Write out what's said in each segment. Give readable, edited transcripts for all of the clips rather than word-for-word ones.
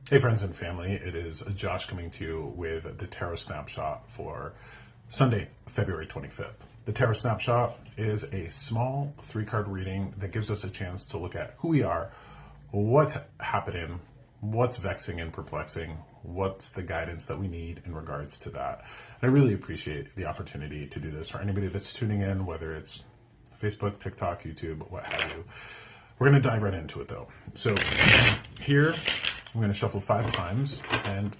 Hey friends and family, it is Josh coming to you with the Tarot Snapshot for Sunday, February 25th. The Tarot Snapshot is a small 3-card reading that gives us a chance to look at who we are, what's happening, what's vexing and perplexing, what's the guidance that we need in regards to that. And I really appreciate the opportunity to do this for anybody that's tuning in, whether it's Facebook, TikTok, YouTube, what have you. We're going to dive right into it though. So here, I'm going to shuffle 5 times and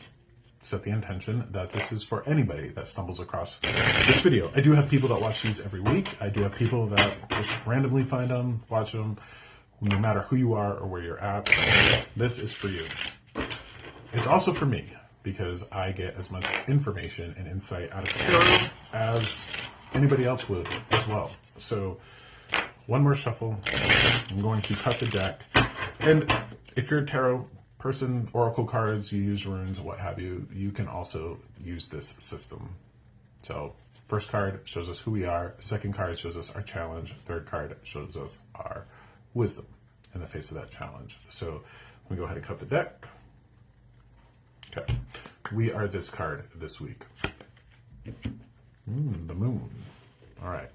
set the intention that this is for anybody that stumbles across this video. I do have people that watch these every week. I do have people that just randomly find them, watch them, no matter who you are or where you're at. This is for you. It's also for me because I get as much information and insight out of tarot as anybody else would as well. So one more shuffle. I'm going to cut the deck. And if you're a tarot person, oracle cards, you use runes, what have you, you can also use this system. So first card shows us who we are. Second card shows us our challenge. Third card shows us our wisdom in the face of that challenge. So we go ahead and cut the deck. Okay. We are this card this week. The moon. All right.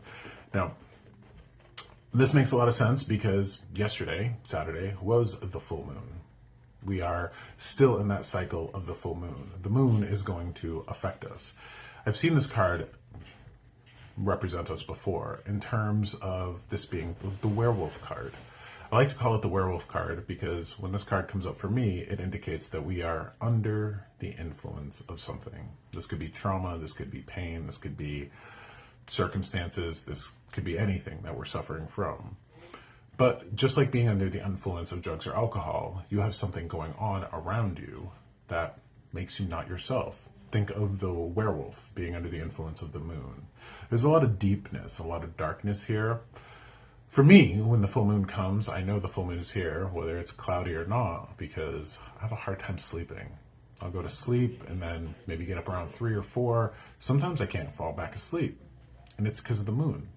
Now, this makes a lot of sense because yesterday, Saturday, was the full moon. We are still in that cycle of the full moon. The moon is going to affect us. I've seen this card represent us before in terms of this being the werewolf card. I like to call it the werewolf card because when this card comes up for me, it indicates that we are under the influence of something. This could be trauma, this could be pain, this could be circumstances, this could be anything that we're suffering from. But just like being under the influence of drugs or alcohol, you have something going on around you that makes you not yourself. Think of the werewolf being under the influence of the moon. There's a lot of deepness, a lot of darkness here. For me, when the full moon comes, I know the full moon is here, whether it's cloudy or not, because I have a hard time sleeping. I'll go to sleep and then maybe get up around 3 or 4. Sometimes I can't fall back asleep, and it's because of the moon.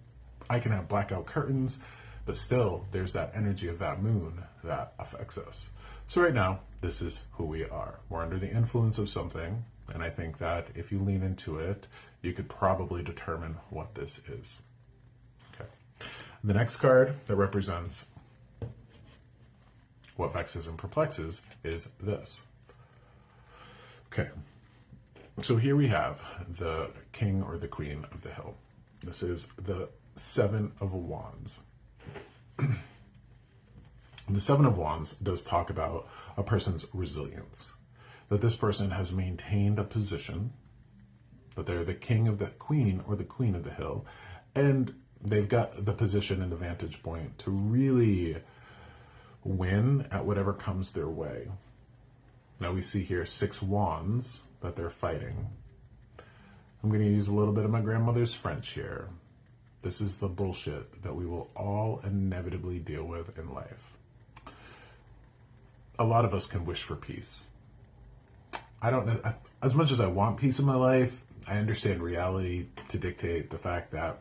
I can have blackout curtains, but still, there's that energy of that moon that affects us. So right now, this is who we are. We're under the influence of something, and I think that if you lean into it, you could probably determine what this is. Okay. The next card that represents what vexes and perplexes is this. Okay. So here we have the king or the queen of the hill. This is the 7 of Wands. The 7 of Wands does talk about a person's resilience, that this person has maintained a position, that they're the king of the queen or the queen of the hill, and they've got the position and the vantage point to really win at whatever comes their way. Now we see here 6 wands that they're fighting. I'm going to use a little bit of my grandmother's French here. This is the bullshit that we will all inevitably deal with in life. A lot of us can wish for peace. I don't know, as much as I want peace in my life, I understand reality to dictate the fact that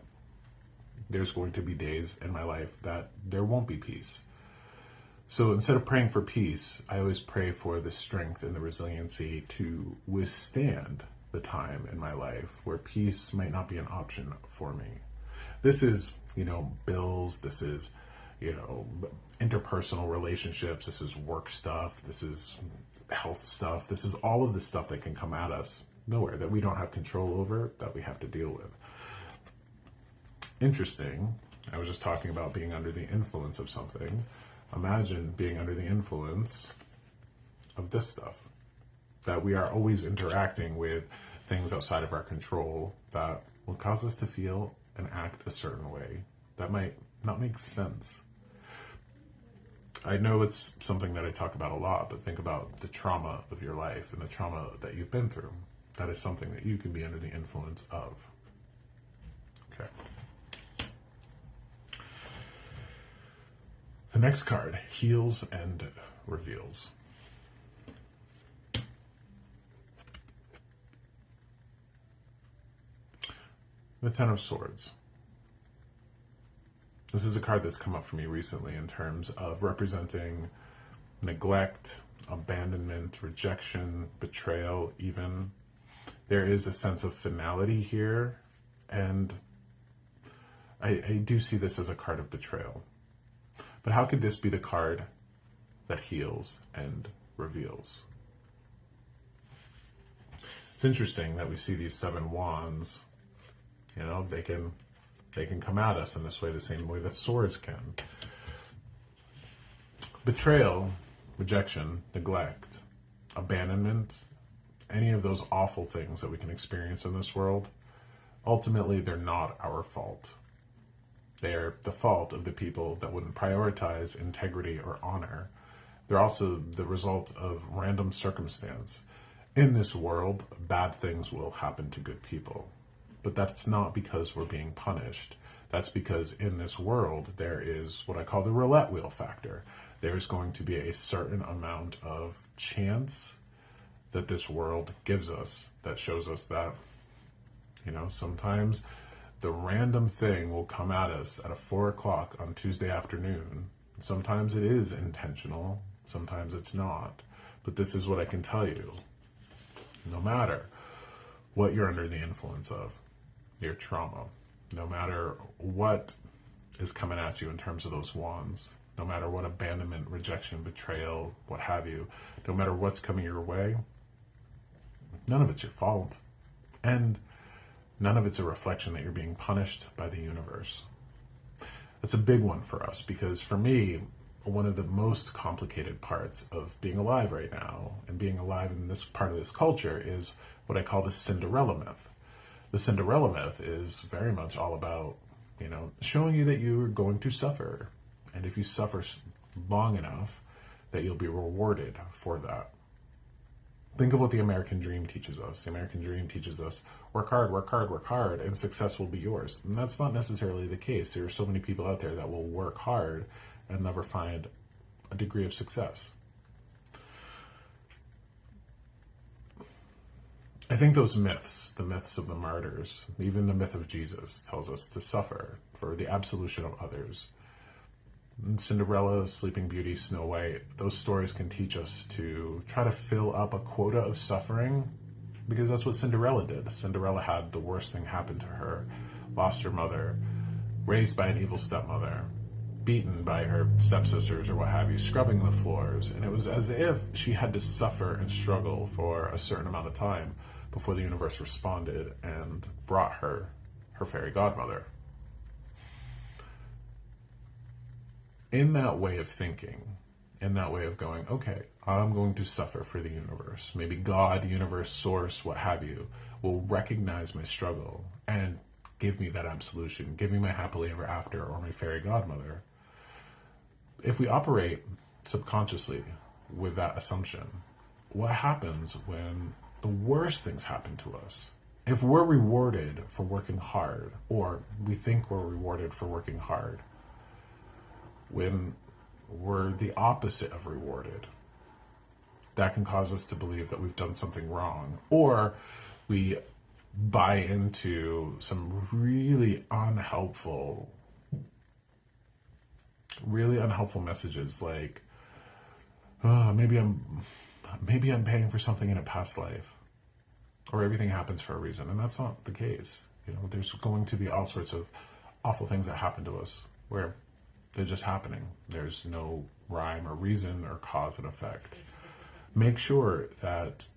there's going to be days in my life that there won't be peace. So instead of praying for peace, I always pray for the strength and the resiliency to withstand the time in my life where peace might not be an option for me. This is, bills, this is, interpersonal relationships, this is work stuff, this is health stuff, this is all of the stuff that can come at us nowhere, that we don't have control over, that we have to deal with. Interesting, I was just talking about being under the influence of something. Imagine being under the influence of this stuff, that we are always interacting with things outside of our control that will cause us to feel and act a certain way that might not make sense. I know it's something that I talk about a lot, but think about the trauma of your life and the trauma that you've been through. That is something that you can be under the influence of. Okay. The next card, heals and reveals. The 10 of Swords. This is a card that's come up for me recently in terms of representing neglect, abandonment, rejection, betrayal even. There is a sense of finality here, and I do see this as a card of betrayal. But how could this be the card that heals and reveals? It's interesting that we see these 7 wands. You know, they can come at us in this way the same way that swords can. Betrayal, rejection, neglect, abandonment, any of those awful things that we can experience in this world, ultimately they're not our fault. They're the fault of the people that wouldn't prioritize integrity or honor. They're also the result of random circumstance. In this world, bad things will happen to good people. But that's not because we're being punished. That's because in this world, there is what I call the roulette wheel factor. There's going to be a certain amount of chance that this world gives us that shows us that, you know, sometimes the random thing will come at us at 4 o'clock on Tuesday afternoon. Sometimes it is intentional, sometimes it's not. But this is what I can tell you. No matter what you're under the influence of, your trauma, no matter what is coming at you in terms of those wands, no matter what abandonment, rejection, betrayal, what have you, no matter what's coming your way, none of it's your fault. And none of it's a reflection that you're being punished by the universe. That's a big one for us, because for me, one of the most complicated parts of being alive right now and being alive in this part of this culture is what I call the Cinderella myth. The Cinderella myth is very much all about, you know, showing you that you're going to suffer. And if you suffer long enough, that you'll be rewarded for that. Think of what the American dream teaches us. The American dream teaches us, work hard, work hard, work hard, and success will be yours. And that's not necessarily the case. There are so many people out there that will work hard and never find a degree of success. I think those myths, the myths of the martyrs, even the myth of Jesus, tells us to suffer for the absolution of others. And Cinderella, Sleeping Beauty, Snow White, those stories can teach us to try to fill up a quota of suffering, because that's what Cinderella did. Cinderella had the worst thing happen to her, lost her mother, raised by an evil stepmother, beaten by her stepsisters or what have you, scrubbing the floors. And it was as if she had to suffer and struggle for a certain amount of time before the universe responded and brought her her fairy godmother. In that way of thinking, in that way of going, okay, I'm going to suffer for the universe. Maybe God, universe, source, what have you, will recognize my struggle and give me that absolution, give me my happily ever after or my fairy godmother. If we operate subconsciously with that assumption, what happens when the worst things happen to us? If we're rewarded for working hard, or we think we're rewarded for working hard, when we're the opposite of rewarded, that can cause us to believe that we've done something wrong, or we buy into some really unhelpful messages like, oh, maybe I'm paying for something in a past life, or everything happens for a reason. And that's not the case. You know, there's going to be all sorts of awful things that happen to us where they're just happening. There's no rhyme or reason or cause and effect. Make sure that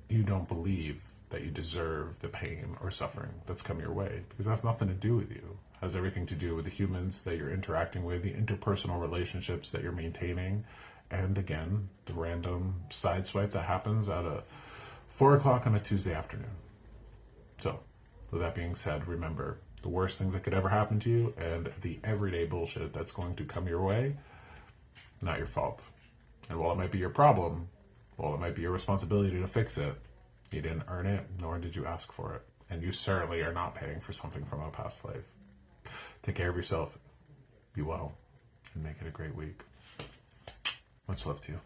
you don't believe that you deserve the pain or suffering that's come your way, because that's nothing to do with you. It has everything to do with the humans that you're interacting with, the interpersonal relationships that you're maintaining, and again, the random sideswipe that happens at 4 o'clock on a Tuesday afternoon. So, with that being said, remember, the worst things that could ever happen to you and the everyday bullshit that's going to come your way, not your fault. And while it might be your problem, while it might be your responsibility to fix it, you didn't earn it, nor did you ask for it. And you certainly are not paying for something from a past life. Take care of yourself, be well, and make it a great week. Much love to you.